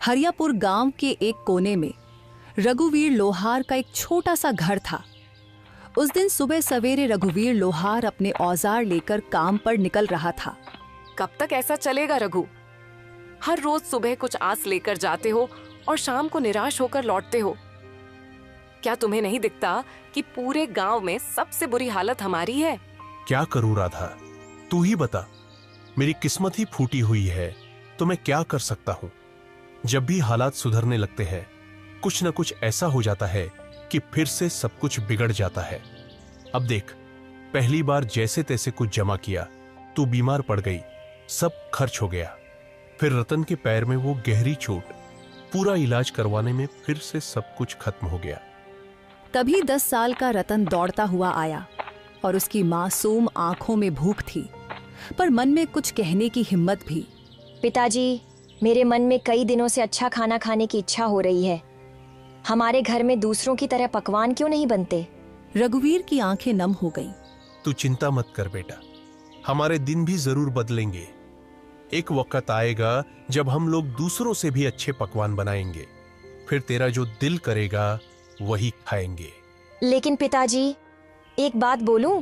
हरियापुर गांव के एक कोने में रघुवीर लोहार का एक छोटा सा घर था। उस दिन सुबह सवेरे रघुवीर लोहार अपने औजार लेकर काम पर निकल रहा था। कब तक ऐसा चलेगा रघु? हर रोज सुबह कुछ आस लेकर जाते हो और शाम को निराश होकर लौटते हो। क्या तुम्हें नहीं दिखता कि पूरे गांव में सबसे बुरी हालत हमारी है? क्या करूं राधा, तू ही बता। मेरी किस्मत ही फूटी हुई है तो मैं क्या कर सकता हूं। जब भी हालात सुधरने लगते हैं कुछ न कुछ ऐसा हो जाता है कि फिर से सब कुछ बिगड़ जाता है। अब देख, पहली बार जैसे तैसे कुछ जमा किया, तू बीमार पड़ गई, सब खर्च हो गया। फिर रतन के पैर में वो गहरी चोट, पूरा इलाज करवाने में फिर से सब कुछ खत्म हो गया। तभी 10 साल का रतन दौड़ता हुआ आया और उसकी मासूम आंखों में भूख थी, पर मन में कुछ कहने की हिम्मत भी। पिताजी, मेरे मन में कई दिनों से अच्छा खाना खाने की इच्छा हो रही है। हमारे घर में दूसरों की तरह पकवान क्यों नहीं बनते? रघुवीर की आंखें नम हो गईं। तू चिंता मत कर बेटा, हमारे दिन भी जरूर बदलेंगे। एक वक्त आएगा जब हम लोग दूसरों से भी अच्छे पकवान बनाएंगे। फिर तेरा जो दिल करेगा वही खाएंगे। लेकिन पिताजी, एक बात बोलूं?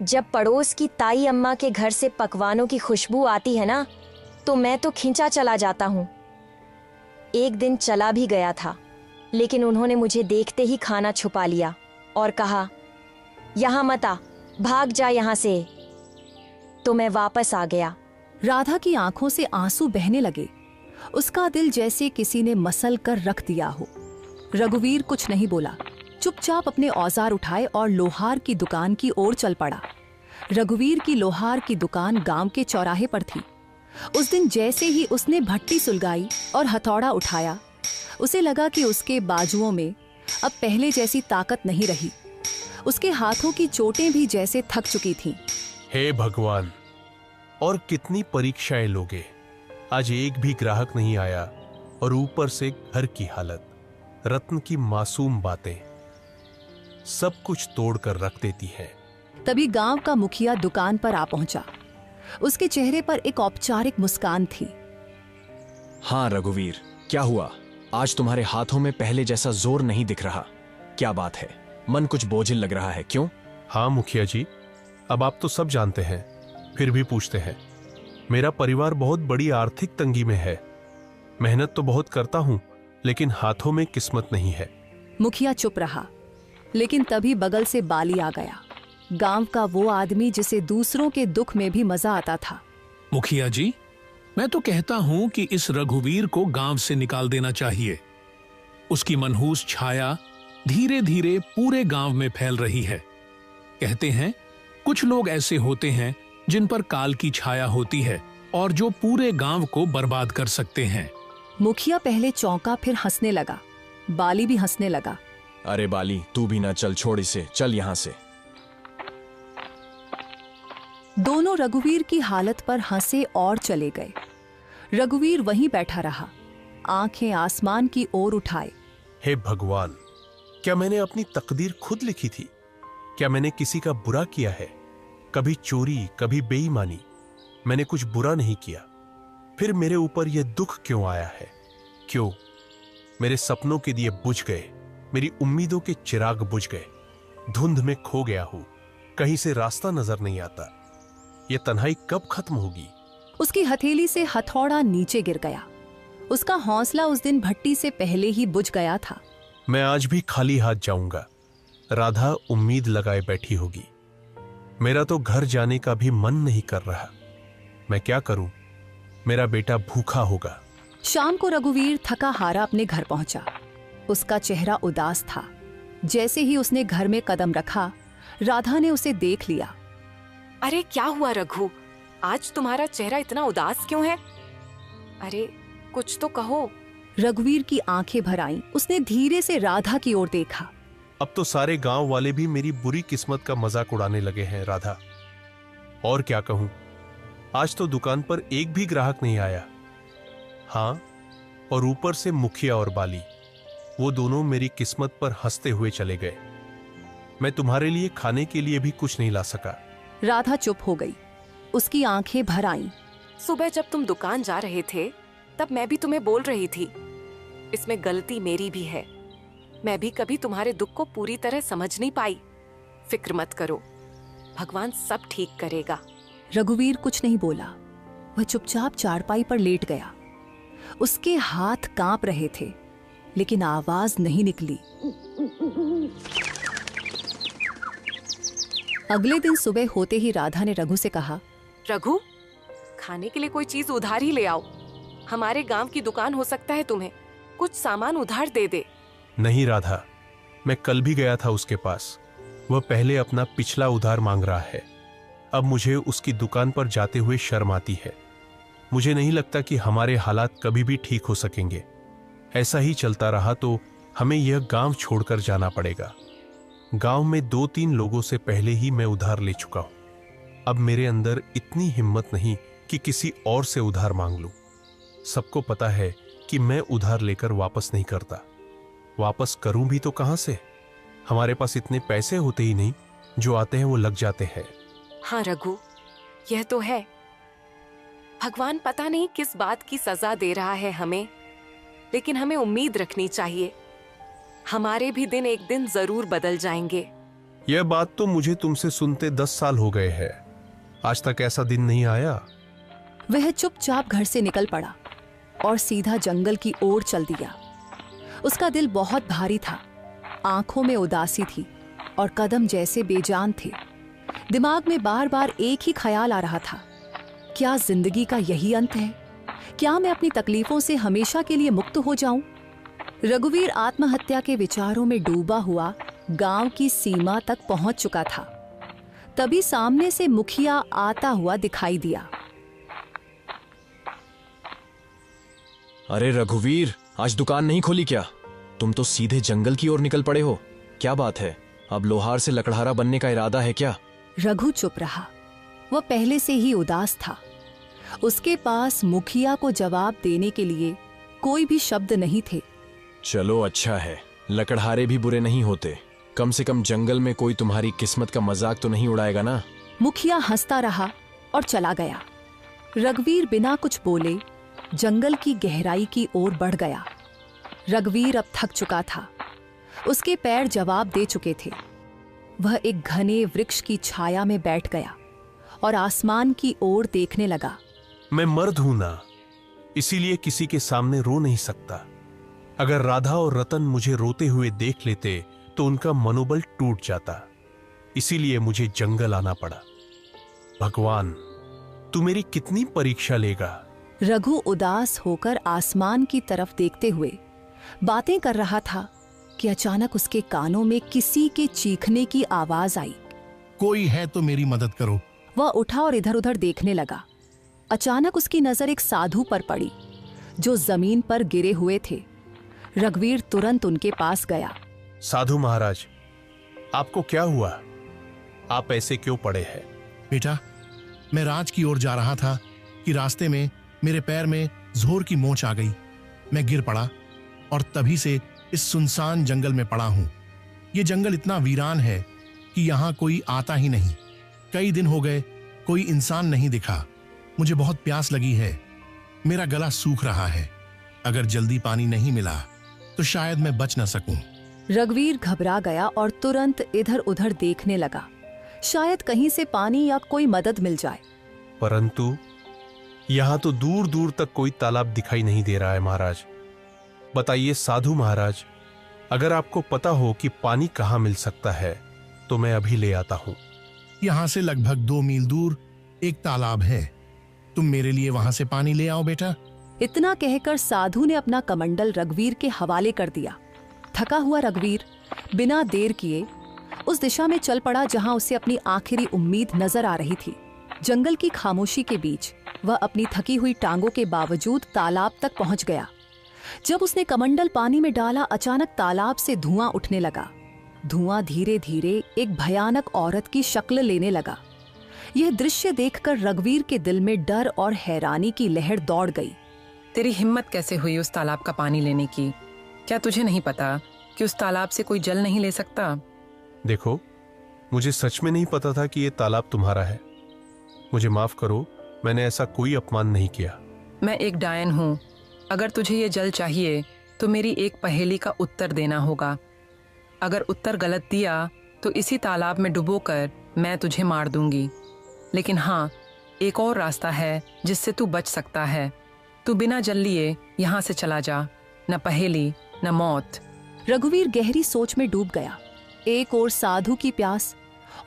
जब पड़ोस की ताई अम्मा के घर से पकवानों की खुशबू आती है ना, तो मैं तो खींचा चला जाता हूँ। एक दिन चला भी गया था, लेकिन उन्होंने मुझे देखते ही खाना छुपा लिया और कहा, यहाँ मत आ, भाग जा यहाँ से। तो मैं वापस आ गया। राधा की आंखों से आंसू बहने लगे। उसका दिल जैसे किसी ने मसल कर रख दिया हो। रघुवीर कुछ नहीं बोला, चुपचाप अपने औजार उठाए और लोहार की दुकान की ओर चल पड़ा। रघुवीर की लोहार की दुकान गांव के चौराहे पर थी। उस दिन जैसे ही उसने भट्टी सुलगाई और हथौड़ा उठाया, उसे लगा कि उसके बाजुओं में अब पहले जैसी ताकत नहीं रही। उसके हाथों की चोटें भी जैसे थक चुकी थीं। हे भगवान, और कितनी परीक्षाएं लोगे। आज एक भी ग्राहक नहीं आया और ऊपर से घर की हालत, रत्न की मासूम बातें, सब कुछ तोड़ कर रख देती है। तभी गांव का मुखिया दुकान पर आ पहुंचा। उसके चेहरे पर एक औपचारिक मुस्कान थी। हाँ रघुवीर, क्या हुआ? आज तुम्हारे हाथों में पहले जैसा जोर नहीं दिख रहा। क्या बात है? मन कुछ बोझिल लग रहा है, क्यों? हाँ मुखिया जी, अब आप तो सब जानते हैं, फिर भी पूछते हैं। मेरा परिवार बहुत बड़ी आर्थिक तंगी में है। मेहनत तो बहुत करता हूं, लेकिन हाथों में किस्मत नहीं है। मुखिया चुप रहा, लेकिन तभी बगल से बाली आ गया। गांव का वो आदमी जिसे दूसरों के दुख में भी मजा आता था। मुखिया जी, मैं तो कहता हूं कि इस रघुवीर को गांव से निकाल देना चाहिए। उसकी मनहूस छाया धीरे धीरे पूरे गांव में फैल रही है। कहते हैं कुछ लोग ऐसे होते हैं जिन पर काल की छाया होती है और जो पूरे गांव को बर्बाद कर सकते हैं। मुखिया पहले चौंका, फिर हंसने लगा। बाली भी हंसने लगा। अरे बाली, तू भी ना चल, छोड़ इसे, चल यहाँ से। दोनों रघुवीर की हालत पर हंसे और चले गए। रघुवीर वहीं बैठा रहा, आंखें आसमान की ओर उठाए। हे भगवान, क्या मैंने अपनी तकदीर खुद लिखी थी? क्या मैंने किसी का बुरा किया है? कभी चोरी, कभी बेईमानी, मैंने कुछ बुरा नहीं किया। फिर मेरे ऊपर यह दुख क्यों आया है? क्यों? मेरे सपनों के दिए बुझ गए, मेरी उम्मीदों के चिराग बुझ गए। धुंध में खो गया हूं, कहीं से रास्ता नजर नहीं आता। यह तन्हाई कब खत्म होगी? उसकी हथेली से हथौड़ा नीचे गिर गया। उसका हौसला उस दिन भट्टी से पहले ही बुझ गया था। मैं आज भी खाली हाथ जाऊंगा। राधा उम्मीद लगाए बैठी होगी। मेरा तो घर जाने का भी मन नहीं कर रहा। मैं क्या करूं? मेरा बेटा भूखा होगा। शाम को रघुवीर थका हारा अपने घर पहुंचा। उसका चेहरा उदास था। जैसे ही उसने घर में कदम रखा, राधा ने उसे देख लिया। अरे क्या हुआ रघु? आज तुम्हारा चेहरा इतना उदास क्यों है? अरे कुछ तो कहो। रघुवीर की आंखें भर आईं। उसने धीरे से राधा की ओर देखा। अब तो सारे गांव वाले भी मेरी बुरी किस्मत का मजाक उड़ाने लगे हैं राधा। और क्या कहूं, आज तो दुकान पर एक भी ग्राहक नहीं आया। हाँ, और ऊपर से मुखिया और बाली, वो दोनों मेरी किस्मत पर हंसते हुए चले गए। मैं तुम्हारे लिए खाने के लिए भी कुछ नहीं ला सका। राधा चुप हो गई। उसकी आंखें भर आईं। सुबह जब तुम दुकान जा रहे थे तब मैं भी तुम्हें बोल रही थी, इसमें गलती मेरी भी है। मैं भी कभी तुम्हारे दुख को पूरी तरह समझ नहीं पाई। फिक्र मत करो, भगवान सब ठीक करेगा। रघुवीर कुछ नहीं बोला। वह चुपचाप चारपाई पर लेट गया। उसके हाथ कांप रहे थे, लेकिन आवाज नहीं निकली। अगले दिन सुबह होते ही राधा ने रघु से कहा, रघु, खाने के लिए कोई चीज उधार ही ले आओ। हमारे गांव की दुकान हो सकता है तुम्हें कुछ सामान उधार दे दे। नहीं राधा, मैं कल भी गया था उसके पास। वह पहले अपना पिछला उधार मांग रहा है। अब मुझे उसकी दुकान पर जाते हुए शर्म आती है। मुझे नहीं लगता कि हमारे हालात कभी भी ठीक हो सकेंगे। ऐसा ही चलता रहा तो हमें यह गांव छोड़कर जाना पड़ेगा। गांव में 2-3 लोगों से पहले ही मैं उधार ले चुका हूं। अब मेरे अंदर इतनी हिम्मत नहीं कि किसी और से उधार मांग लूं। सबको पता है कि मैं उधार लेकर वापस नहीं करता। वापस करूं भी तो कहां से? हमारे पास इतने पैसे होते ही नहीं, जो आते हैं वो लग जाते हैं। हाँ रघु, यह तो है। भगवान पता नहीं किस बात की सजा दे रहा है हमें, लेकिन हमें उम्मीद रखनी चाहिए। हमारे भी दिन एक दिन जरूर बदल जाएंगे। यह बात तो मुझे तुमसे सुनते 10 साल हो गए हैं। आज तक ऐसा दिन नहीं आया। वह चुपचाप घर से निकल पड़ा और सीधा जंगल की ओर चल दिया। उसका दिल बहुत भारी था, आंखों में उदासी थी और कदम जैसे बेजान थे। दिमाग में बार बार एक ही ख्याल आ रहा था, क्या जिंदगी का यही अंत है? क्या मैं अपनी तकलीफों से हमेशा के लिए मुक्त हो जाऊं? रघुवीर आत्महत्या के विचारों में डूबा हुआ गांव की सीमा तक पहुंच चुका था। तभी सामने से मुखिया आता हुआ दिखाई दिया। अरे रघुवीर, आज दुकान नहीं खोली क्या? तुम तो सीधे जंगल की ओर निकल पड़े हो। क्या बात है? अब लोहार से लकड़हारा बनने का इरादा है क्या? रघु चुप रहा। वह पहले से ही उदास था। उसके पास मुखिया को जवाब देने के लिए कोई भी शब्द नहीं थे। चलो अच्छा है, लकड़हारे भी बुरे नहीं होते। कम से कम जंगल में कोई तुम्हारी किस्मत का मजाक तो नहीं उड़ाएगा ना। मुखिया हंसता रहा और चला गया। रघुवीर बिना कुछ बोले जंगल की गहराई की ओर बढ़ गया। रघुवीर अब थक चुका था। उसके पैर जवाब दे चुके थे। वह एक घने वृक्ष की छाया में बैठ गया और आसमान की ओर देखने लगा। मैं मर्द हूं ना, इसीलिए किसी के सामने रो नहीं सकता। अगर राधा और रतन मुझे रोते हुए देख लेते तो उनका मनोबल टूट जाता। इसीलिए मुझे जंगल आना पड़ा। भगवान, तू मेरी कितनी परीक्षा लेगा? रघु उदास होकर आसमान की तरफ देखते हुए बातें कर रहा था कि अचानक उसके कानों में किसी के चीखने की आवाज आई। कोई है तो मेरी मदद करो। वह उठा और इधर उधर देखने लगा। अचानक उसकी नजर एक साधु पर पड़ी जो जमीन पर गिरे हुए थे। रघुवीर तुरंत उनके पास गया। साधु महाराज, आपको क्या हुआ? आप ऐसे क्यों पड़े हैं? बेटा, मैं राज की ओर जा रहा था कि रास्ते में मेरे पैर में जोर की मोच आ गई। मैं गिर पड़ा और तभी से इस सुनसान जंगल में पड़ा हूं। ये जंगल इतना वीरान है कि यहां कोई आता ही नहीं। कई दिन हो गए, कोई इंसान नहीं दिखा। मुझे बहुत प्यास लगी है। मेरा गला सूख रहा है। अगर जल्दी पानी नहीं मिला तो शायद मैं बच न सकूं। रघुवीर घबरा गया और तुरंत इधर उधर देखने लगा, शायद कहीं से पानी या कोई मदद मिल जाए। परंतु यहां तो दूर दूर तक कोई तालाब दिखाई नहीं दे रहा है महाराज। बताइए साधु महाराज, अगर आपको पता हो कि पानी कहां मिल सकता है तो मैं अभी ले आता हूं। यहां से लगभग 2 मील दूर एक तालाब है। तुम मेरे लिए वहां से पानी ले आओ बेटा। इतना कहकर साधु ने अपना कमंडल रघुवीर के हवाले कर दिया। थका हुआ रघुवीर बिना देर किए उस दिशा में चल पड़ा जहां उसे अपनी आखिरी उम्मीद नजर आ रही थी। जंगल की खामोशी के बीच वह अपनी थकी हुई टांगों के बावजूद तालाब तक पहुंच गया। जब उसने कमंडल पानी में डाला, अचानक तालाब से धुआं उठने लगा। धुआं धीरे धीरे एक भयानक औरत की शक्ल लेने लगा। यह दृश्य देखकर रघुवीर के दिल में डर और हैरानी की लहर दौड़ गई। तेरी हिम्मत कैसे हुई उस तालाब का पानी लेने की? क्या तुझे नहीं पता कि उस तालाब से कोई जल नहीं ले सकता? देखो, मुझे सच में नहीं पता था कि ये तालाब तुम्हारा है। मुझे माफ करो, मैंने ऐसा कोई अपमान नहीं किया। मैं एक डायन हूँ अगर तुझे ये जल चाहिए तो मेरी एक पहेली का उत्तर देना होगा। अगर उत्तर गलत दिया तो इसी तालाब में डुबोकर मैं तुझे मार दूंगी। लेकिन हाँ, एक और रास्ता है जिससे तू बच सकता है। तू बिना जल लिए यहाँ से चला जा, न पहेली न मौत। रघुवीर गहरी सोच में डूब गया। एक ओर साधु की प्यास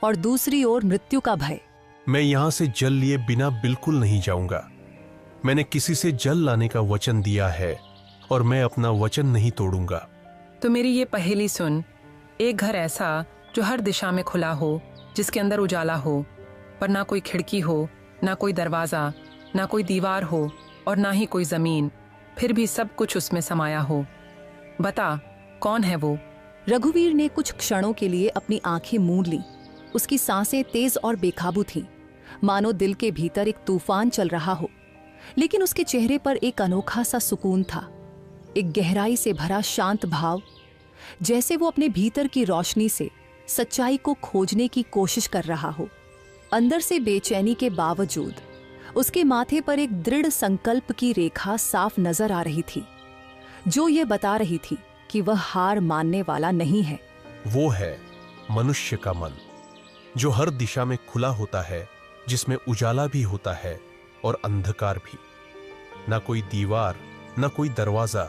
और दूसरी ओर मृत्यु का भय। मैं यहां से जल लिए बिना बिल्कुल नहीं जाऊंगा। मैंने किसी से जल लाने का वचन दिया है और मैं अपना वचन नहीं तोड़ूंगा। तो मेरी ये पहेली सुन। एक घर ऐसा जो हर दिशा में खुला हो, जिसके अंदर उजाला हो, पर ना कोई खिड़की हो, ना कोई दरवाजा, ना कोई दीवार हो और ना ही कोई जमीन, फिर भी सब कुछ उसमें समाया हो। बता, कौन है वो? रघुवीर ने कुछ क्षणों के लिए अपनी आंखें मूंद ली। उसकी सांसें तेज और बेकाबू थीं, मानो दिल के भीतर एक तूफान चल रहा हो। लेकिन उसके चेहरे पर एक अनोखा सा सुकून था, एक गहराई से भरा शांत भाव, जैसे वो अपने भीतर की रोशनी से सच्चाई को खोजने की कोशिश कर रहा हो। अंदर से बेचैनी के बावजूद उसके माथे पर एक दृढ़ संकल्प की रेखा साफ नजर आ रही थी, जो ये बता रही थी कि वह हार मानने वाला नहीं है। वो है मनुष्य का मन, जो हर दिशा में खुला होता है, जिसमें उजाला भी होता है और अंधकार भी। न कोई दीवार, न कोई दरवाजा,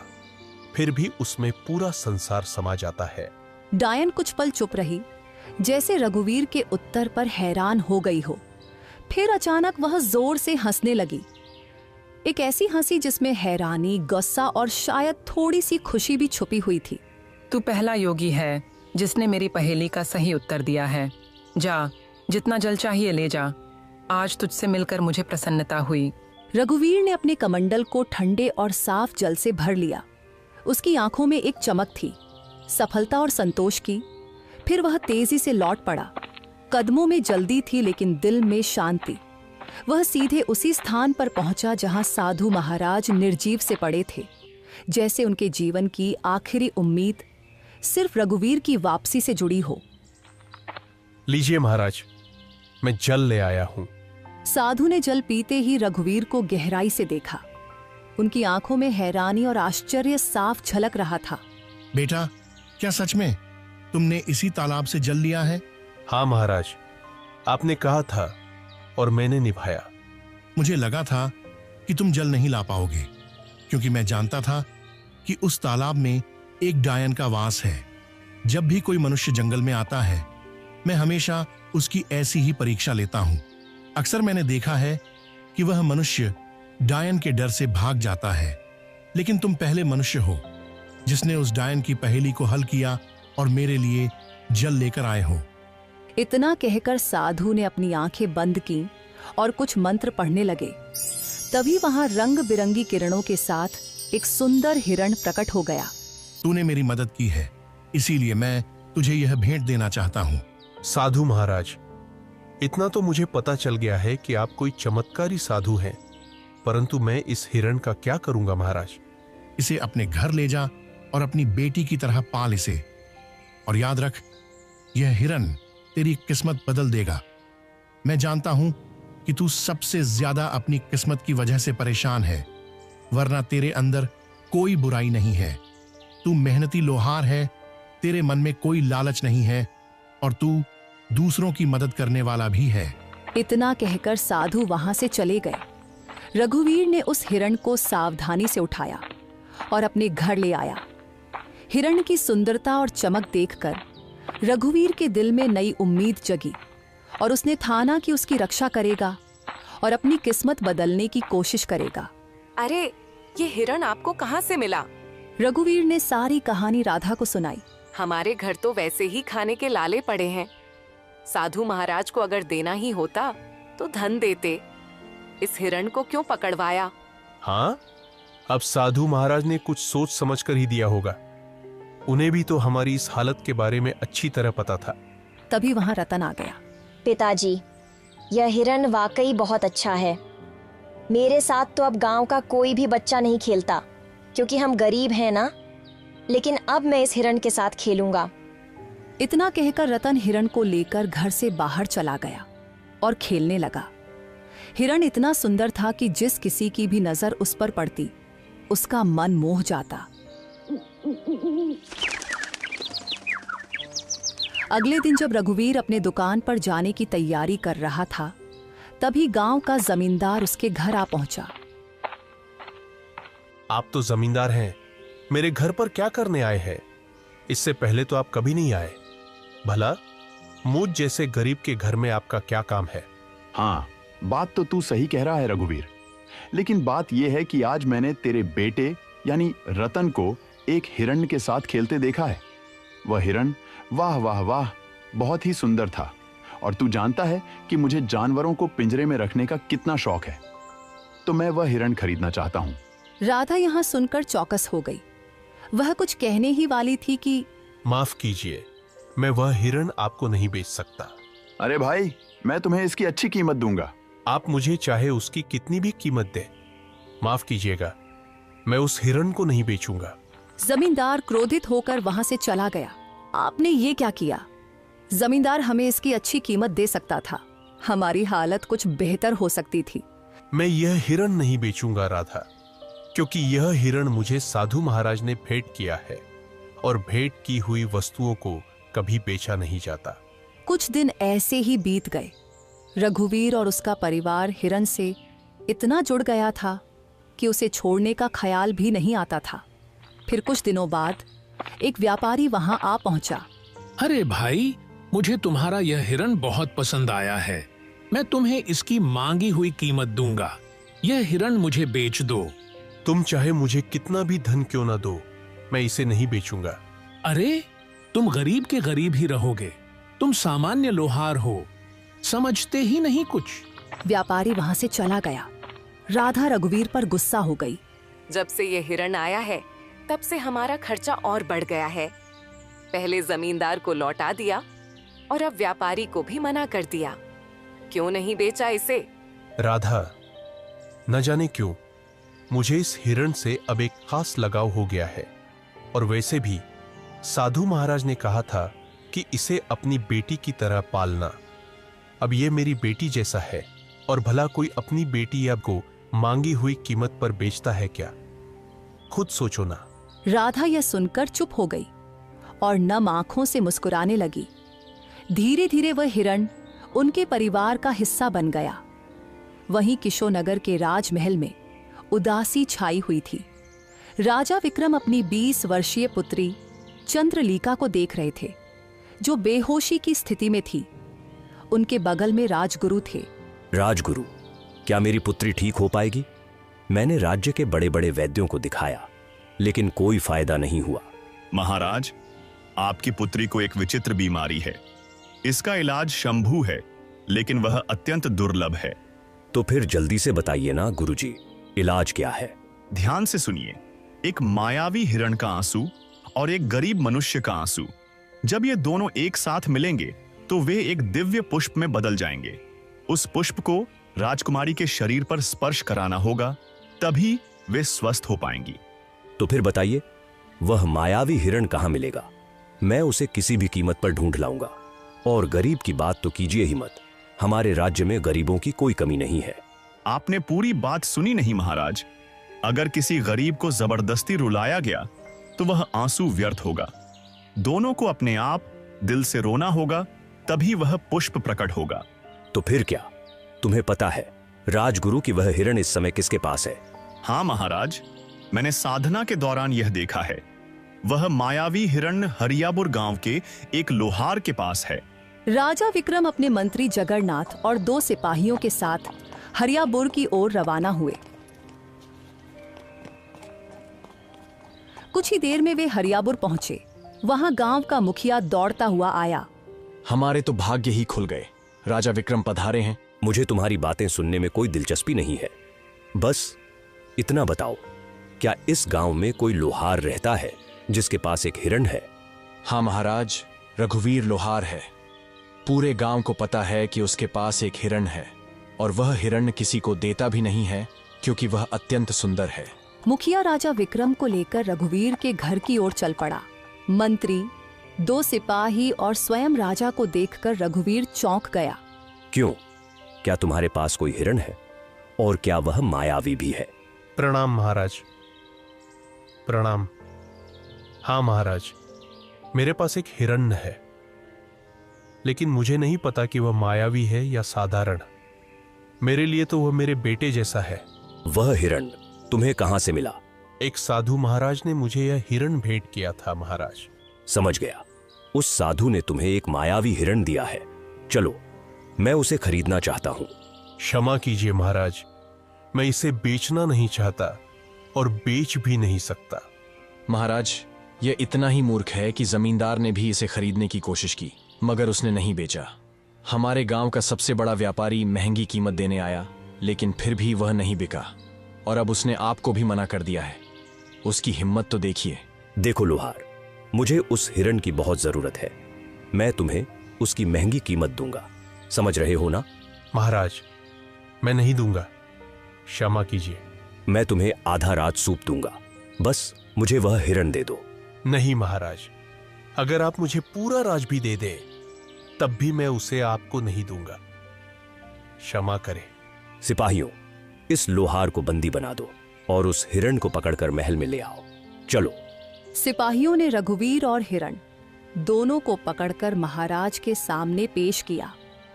फिर भी उसमें पूरा संसार समा जाता है। डायन कुछ पल चुप रही, जैसे रघुवीर के उत्तर पर हैरान हो गई हो। फिर अचानक वह जोर से हंसने लगी, एक ऐसी हंसी जिसमें हैरानी, गुस्सा और शायद थोड़ी सी खुशी भी छुपी हुई थी। तू पहला योगी है जिसने मेरी पहेली का सही उत्तर दिया है। जा, जितना जल चाहिए ले जा। आज तुझसे मिलकर मुझे प्रसन्नता हुई। रघुवीर ने अपने कमंडल को ठंडे और साफ जल से भर लिया। उसकी आंखों में एक चमक थी, सफलता और संतोष की। फिर वह तेजी से लौट पड़ा। कदमों में जल्दी थी लेकिन दिल में शांति। वह सीधे उसी स्थान पर पहुंचा जहां साधु महाराज निर्जीव से पड़े थे, जैसे उनके जीवन की आखिरी उम्मीद सिर्फ रघुवीर की वापसी से जुड़ी हो। लीजिए महाराज, मैं जल ले आया हूं। साधु ने जल पीते ही रघुवीर को गहराई से देखा। उनकी आंखों में हैरानी और आश्चर्य साफ झलक रहा था। बेटा, क्या सच में तुमने इसी तालाब से जल लिया है? हाँ महाराज, आपने कहा था और मैंने निभाया। मुझे लगा था कि तुम जल नहीं ला पाओगे, क्योंकि मैं जानता था कि उस तालाब में एक डायन का वास है। जब भी कोई मनुष्य जंगल में आता है, मैं हमेशा उसकी ऐसी ही परीक्षा लेता हूं। अक्सर मैंने देखा है कि वह मनुष्य डायन के डर से भाग जाता है, लेकिन तुम पहले मनुष्य हो जिसने उस डायन की पहेली को हल किया और मेरे लिए जल लेकर आए हो। इतना कहकर साधु ने अपनी आंखें बंद की और कुछ मंत्र पढ़ने लगे। तभी वहां रंग बिरंगी किरणों के साथ एक सुंदर हिरण प्रकट हो गया। तूने मेरी मदद की है, इसीलिए मैं तुझे यह भेंट देना चाहता हूँ। साधु महाराज, इतना तो मुझे पता चल गया है कि आप कोई चमत्कारी साधु हैं, परंतु मैं इस हिरण का क्या करूंगा महाराज? इसे अपने घर ले जा और अपनी बेटी की तरह पाल इसे। और याद रख, यह हिरण तेरी किस्मत बदल देगा। मैं जानता हूं कि तू सबसे ज्यादा अपनी किस्मत की वजह से परेशान है, वरना तेरे अंदर कोई बुराई नहीं है। तू मेहनती लोहार है, तेरे मन में कोई लालच नहीं है और तू दूसरों की मदद करने वाला भी है। इतना कहकर साधु वहां से चले गए। रघुवीर ने उस हिरण को सावधानी से उठाया और अपने घर ले आया। हिरण की सुंदरता और चमक देखकर रघुवीर के दिल में नई उम्मीद जगी और उसने ठाना कि उसकी रक्षा करेगा और अपनी किस्मत बदलने की कोशिश करेगा। अरे, ये हिरण आपको कहाँ से मिला? रघुवीर ने सारी कहानी राधा को सुनाई। हमारे घर तो वैसे ही खाने के लाले पड़े हैं। साधु महाराज को अगर देना ही होता तो धन देते। इस हिरण को क्यों पकड़वाया? हाँ, अब साधु महाराज ने कुछ सोच समझकर ही दिया होगा। उन्हें भी तो हमारी इस हालत के बारे में अच्छी तरह पता था। तभी वहां रतन आ गया। पिताजी, यह हिरण वाकई बहुत अच्छा है। मेरे साथ तो अब गांव का कोई भी बच्चा नहीं खेलता, क्योंकि हम गरीब हैं ना। लेकिन अब मैं इस हिरण के साथ खेलूंगा। इतना कहकर रतन हिरण को लेकर घर से बाहर चला गया और खेलने लगा। हिरण इतना सुंदर था कि जिस किसी की भी नजर उस पर पड़ती उसका मन मोह जाता। अगले दिन जब रघुवीर अपने दुकान पर जाने की तैयारी कर रहा था, तभी गांव का जमींदार उसके घर आ पहुंचा। आप तो जमींदार हैं, मेरे घर पर क्या करने आए हैं? इससे पहले तो आप कभी नहीं आए। भला मुझ जैसे गरीब के घर में आपका क्या काम है? हाँ, बात तो तू सही कह रहा है रघुवीर, लेकिन बात यह है कि आज मैंने तेरे बेटे यानी रतन को एक हिरण के साथ खेलते देखा है। वह हिरण वाह वाह वाह बहुत ही सुंदर था, और तू जानता है कि मुझे जानवरों को पिंजरे में रखने का कितना शौक है, तो मैं वह हिरण खरीदना चाहता हूँ। राधा यहाँ सुनकर चौकस हो गई। वह कुछ कहने ही वाली थी कि माफ कीजिए, मैं वह हिरण आपको नहीं बेच सकता। अरे भाई, मैं तुम्हें इसकी अच्छी कीमत दूंगा। आप मुझे चाहे उसकी कितनी भी कीमत दे, माफ कीजिएगा, मैं उस हिरण को नहीं बेचूंगा। जमींदार क्रोधित होकर वहां से चला गया। आपने ये क्या किया? जमींदार हमें इसकी अच्छी कीमत दे सकता था, हमारी हालत कुछ बेहतर हो सकती थी। मैं यह हिरण नहीं बेचूंगा राधा, क्योंकि यह हिरण मुझे साधु महाराज ने भेंट किया है, और भेंट की हुई वस्तुओं को कभी बेचा नहीं जाता। कुछ दिन ऐसे ही बीत गए। रघुवीर और उसका परिवार हिरण से इतना जुड़ गया था कि उसे छोड़ने का ख्याल भी नहीं आता था। फिर कुछ दिनों बाद एक व्यापारी वहां आ पहुंचा। अरे भाई, मुझे तुम्हारा यह हिरण बहुत पसंद आया है, मैं तुम्हें इसकी मांगी हुई कीमत दूंगा। यह हिरण मुझे बेच दो। तुम चाहे मुझे कितना भी धन क्यों ना दो, मैं इसे नहीं बेचूंगा। अरे, तुम गरीब के गरीब ही रहोगे, तुम सामान्य लोहार हो, समझते ही नहीं कुछ। व्यापारी वहां से चला गया। राधा रघुवीर पर गुस्सा हो गई। जब से ये हिरण आया है, तब से हमारा खर्चा और बढ़ गया है। पहले जमींदार को लौटा दिया और अब व्यापारी को भी मना कर दिया। क्यों नहीं बेचा इसे? राधा, न जाने क्यों मुझे इस हिरण से अब एक खास लगाव हो गया है, और वैसे भी साधु महाराज ने कहा था कि इसे अपनी बेटी की तरह पालना। अब ये मेरी बेटी जैसा है, और भला कोई अपनी बेटी या को मांगी हुई कीमत पर बेचता है क्या? खुद सोचो ना। राधा यह सुनकर चुप हो गई और नम आंखों से मुस्कुराने लगी। धीरे धीरे वह हिरण उनके परिवार का हिस्सा बन गया। वहीं किशोनगर के राजमहल में उदासी छाई हुई थी। राजा विक्रम अपनी 20 वर्षीय पुत्री चंद्रलीका को देख रहे थे, जो बेहोशी की स्थिति में थी। उनके बगल में राजगुरु थे। राजगुरु, क्या मेरी पुत्री ठीक हो पाएगी? मैंने राज्य के बड़े बड़े वैद्यों को दिखाया, लेकिन कोई फायदा नहीं हुआ। महाराज, आपकी पुत्री को एक विचित्र बीमारी है। इसका इलाज शंभू है, लेकिन वह अत्यंत दुर्लभ है। तो फिर जल्दी से बताइए ना गुरुजी, इलाज क्या है? ध्यान से सुनिए। एक मायावी हिरण का आंसू और एक गरीब मनुष्य का आंसू, जब ये दोनों एक साथ मिलेंगे तो वे एक दिव्य पुष्प में बदल जाएंगे। उस पुष्प को राजकुमारी के शरीर पर स्पर्श कराना होगा, तभी वे स्वस्थ हो पाएंगी। तो फिर बताइए, वह मायावी हिरण कहाँ मिलेगा? मैं उसे किसी भी कीमत पर ढूंढ लाऊंगा। और गरीब की बात तो कीजिए ही मत, हमारे राज्य में गरीबों की कोई कमी नहीं है। आपने पूरी बात सुनी नहीं महाराज। अगर किसी गरीब को जबरदस्ती रुलाया गया तो वह आंसू व्यर्थ होगा। दोनों को अपने आप दिल से रोना होगा, तभी वह पुष्प प्रकट होगा। तो फिर क्या? तुम्हें पता है राजगुरु की वह हिरण इस समय किसके पास है? हाँ महाराज, मैंने साधना के दौरान यह देखा है। वह मायावी हिरण हरियापुर गांव के एक लोहार के पास है। राजा विक्रम अपने मंत्री जगन्नाथ और 2 सिपाहियों के साथ हरियापुर की ओर रवाना हुए। कुछ ही देर में वे हरियापुर पहुंचे। वहां गांव का मुखिया दौड़ता हुआ आया। हमारे तो भाग्य ही खुल गए, राजा विक्रम पधारे हैं। मुझे तुम्हारी बातें सुनने में कोई दिलचस्पी नहीं है। बस इतना बताओ, क्या इस गांव में कोई लोहार रहता है जिसके पास एक हिरण है? हाँ महाराज, रघुवीर लोहार है। पूरे गांव को पता है कि उसके पास एक हिरण है, और वह हिरण किसी को देता भी नहीं है, क्योंकि वह अत्यंत सुंदर है। मुखिया राजा विक्रम को लेकर रघुवीर के घर की ओर चल पड़ा। मंत्री, 2 सिपाही और स्वयं राजा को देखकर रघुवीर चौंक गया। क्यों? क्या तुम्हारे पास कोई हिरण है? और क्या वह मायावी भी है? प्रणाम महाराज। प्रणाम। हाँ महाराज, मेरे पास एक हिरण है, लेकिन मुझे नहीं पता कि वह मायावी है या साधारण। मेरे लिए तो वह मेरे बेटे जैसा है। वह हिरण तुम्हें कहां से मिला? एक साधु महाराज ने मुझे यह हिरण भेंट किया था महाराज। समझ गया। उस साधु ने तुम्हें एक मायावी हिरण दिया है। चलो, मैं उसे खरीदना चाहता हूं। क्षमा कीजिए महाराज, मैं इसे बेचना नहीं चाहता और बेच भी नहीं सकता। महाराज, यह इतना ही मूर्ख है कि जमींदार ने भी इसे खरीदने की कोशिश की, मगर उसने नहीं बेचा। हमारे गांव का सबसे बड़ा व्यापारी महंगी कीमत देने आया, लेकिन फिर भी वह नहीं बिका, और अब उसने आपको भी मना कर दिया है। उसकी हिम्मत तो देखिए। देखो लोहार, मुझे उस हिरण की बहुत जरूरत है। मैं तुम्हें उसकी महंगी कीमत दूंगा, समझ रहे हो ना? महाराज, मैं नहीं दूंगा, क्षमा कीजिए। मैं तुम्हें आधा राज सूप दूंगा, बस मुझे वह हिरण दे दो। नहीं महाराज, अगर आप मुझे पूरा राज भी दे दे तब भी मैं उसे आपको नहीं दूंगा, क्षमा करें। सिपाहियों, इस लोहार को बंदी बना दो और उस हिरण को पकड़कर महल में ले आओ। चलो। सिपाहियों ने रघुवीर और हिरण दोनों को पकड़कर महाराज के सामने पेश किया।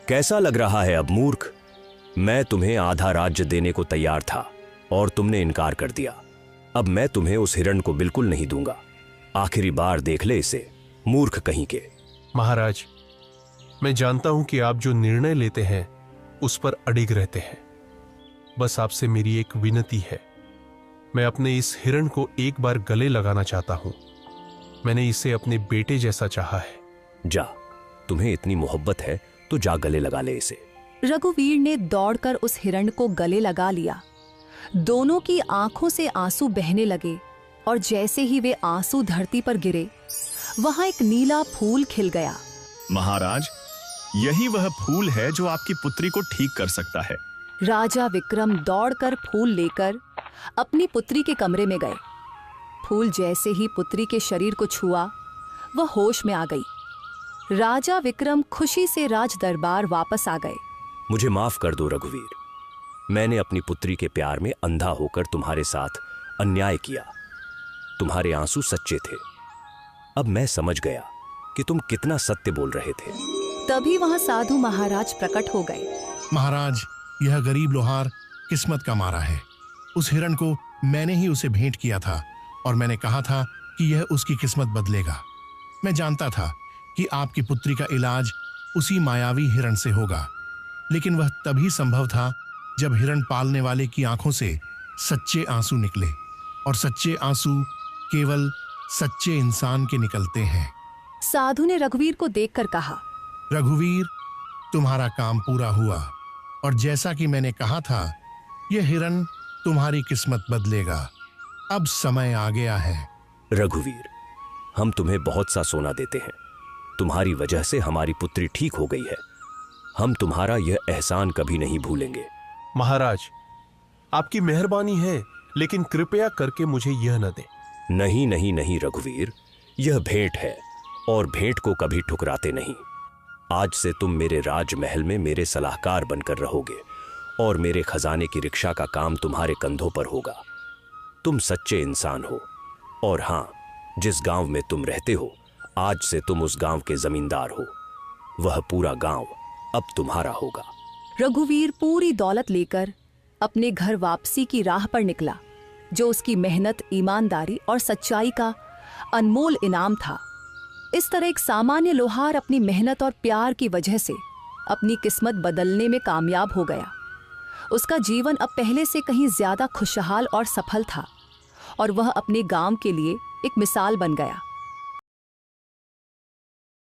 कैसा लग रहा है अब मूर्ख? मैं तुम्हें आधा राज्य देने को तैयार था और तुमने इनकार कर दिया। अब मैं तुम्हें उस हिरण को बिल्कुल नहीं दूंगा। आखिरी बार देख ले इसे, मूर्ख कहीं के। महाराज, मैं जानता हूं कि आप जो निर्णय लेते हैं उस पर अडिग रहते हैं। बस आपसे मेरी एक विनती है, मैं अपने इस हिरण को एक बार गले लगाना चाहता हूं। मैंने इसे अपने बेटे जैसा चाहा है। जा, तुम्हें इतनी मोहब्बत है तो जा गले लगा ले इसे। रघुवीर ने दौड़कर उस हिरण को गले लगा लिया। दोनों की आंखों से आंसू बहने लगे और जैसे ही वे आंसू धरती पर गिरे, वहां एक नीला फूल खिल गया। महाराज, यही वह फूल है जो आपकी पुत्री को ठीक कर सकता है। राजा विक्रम दौड़कर फूल लेकर अपनी पुत्री के कमरे में गए। फूल जैसे ही पुत्री के शरीर को छुआ, वह होश में आ गई। राजा विक्रम खुशी से राज दरबार वापस आ गए। मुझे माफ कर दो रघुवीर, मैंने अपनी पुत्री के प्यार में अंधा होकर तुम्हारे साथ अन्याय किया। तुम्हारे आंसू सच्चे थे। अब मैं समझ गया कि तुम कितना सत्य बोल रहे थे। तभी वहां साधु महाराज प्रकट हो गए। महाराज, यह गरीब लोहार किस्मत का मारा है। उस हिरण को मैंने ही उसे भेंट किया था और मैंने कहा था कि यह उसकी किस्मत बदलेगा। मैं जानता था कि आपकी पुत्री का इलाज उसी मायावी हिरण से होगा, लेकिन वह तभी संभव था जब हिरण पालने वाले की आंखों से सच्चे आंसू निकले, और सच्चे आंसू केवल सच्चे इंसान के निकलते हैं। साधु ने रघुवीर को देखकर कहा, रघुवीर, तुम्हारा काम पूरा हुआ, और जैसा कि मैंने कहा था, यह हिरण तुम्हारी किस्मत बदलेगा। अब समय आ गया है। रघुवीर, हम तुम्हें बहुत सा सोना देते हैं। तुम्हारी वजह से हमारी पुत्री ठीक हो गई है। हम तुम्हारा यह एहसान कभी नहीं भूलेंगे। महाराज, आपकी मेहरबानी है, लेकिन कृपया करके मुझे यह न दें। नहीं नहीं नहीं रघुवीर, यह भेंट है और भेंट को कभी ठुकराते नहीं। आज से तुम मेरे राजमहल में मेरे सलाहकार बनकर रहोगे और मेरे खजाने की रिक्शा का काम तुम्हारे कंधों पर होगा। तुम सच्चे इंसान हो, और हां, जिस गांव में तुम रहते हो, आज से तुम उस गांव के जमींदार हो। वह पूरा गांव अब तुम्हारा होगा। रघुवीर पूरी दौलत लेकर अपने घर वापसी की राह पर निकला, जो उसकी मेहनत, ईमानदारी और सच्चाई का अनमोल इनाम था। इस तरह एक सामान्य लोहार अपनी मेहनत और प्यार की वजह से अपनी किस्मत बदलने में कामयाब हो गया। उसका जीवन अब पहले से कहीं ज्यादा खुशहाल और सफल था, और वह अपने गांव के लिए एक मिसाल बन गया।